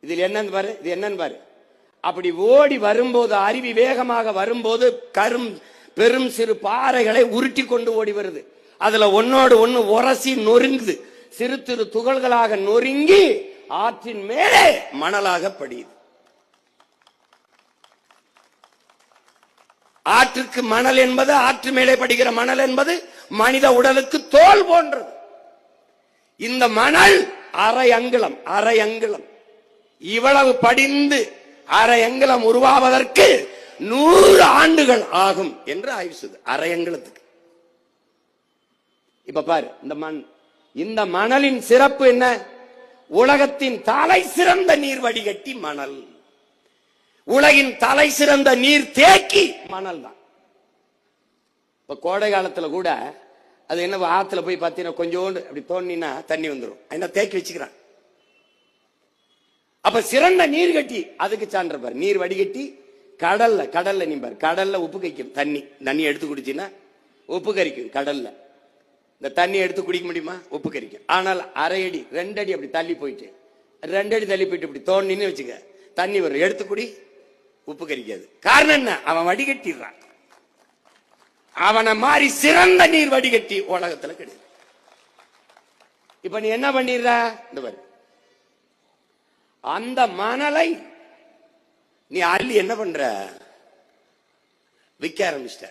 இதில் என்னன்னு பாரு, இது என்னன்னு பாரு. அப்படி ஓடி வரும்போது, அருவி வேகமாக வரும்போது பெரும் சிறு பாறைகளை உருட்டி கொண்டு ஓடி வருது. அதுல ஒன்னோடு ஒன்னு உரசி நொறுங்குது, சிறு சிறு துகள்களாக நொறுங்கி ஆற்றின் மேலே மணலாக படியுது. ஆற்றுக்கு மணல் என்பது, ஆற்று மேலே படிக்கிற மணல் என்பது மனித உடலுக்கு தோல் போன்றது. இந்த மணல் அரை அங்குலம் இவ்வளவு படிந்து அரை அங்குலம் உருவாவதற்கு 100 ஆண்டுகள் ஆகும் என்று ஆய்வு செய்து அரை அங்குலத்துக்கு. இப்ப பாரு, இந்த மணலின் சிறப்பு என்ன? உலகத்தின் தலை சிறந்த நீர் வடிகட்டி மணல், உலகின் தலை சிறந்த நீர் தேக்கி மணல் தான். இப்ப கோடை காலத்துல கூட அது என்ன, ஆத்துல போய் பார்த்தீங்கன்னா கொஞ்சோண்டு அப்படி தோண்டினா தண்ணி வந்துடும், என்ன தேக்கி வச்சுக்கிறான். அப்ப சிறந்த நீர் கட்டி அதுக்கு சான்ற பாரு. நீர் வடிகட்டி கடல்ல நீ பாரு, கடல்ல உப்பு கரிக்கும் தண்ணி எடுத்து குடிச்சின்னா உப்பு கரிக்கும். கடல்ல இந்த தண்ணி எடுத்து குடிக்க முடியுமா? உப்பு கரிக்கும். ஆனால் அரை அடி 2 அடி அப்படி தள்ளி போயிட்டு 2 அடி தள்ளி போயிட்டு இப்படி தோண்டின்னு வச்சுக்க, தண்ணி வரும், எடுத்து குடி, உப்பு கரிக்காது. காரணம் என்ன? அவன் வடிகட்டிடுறான். அவனை மாதிரி சிறந்த நீர் வடிகட்டி உலகத்துல கிடையாது. இப்ப நீ என்ன பண்ணிடுற? இந்த பாரு, அந்த மணலை நீ அள்ளி என்ன பண்ற? விற்க ஆரம்பிச்சிட்ட.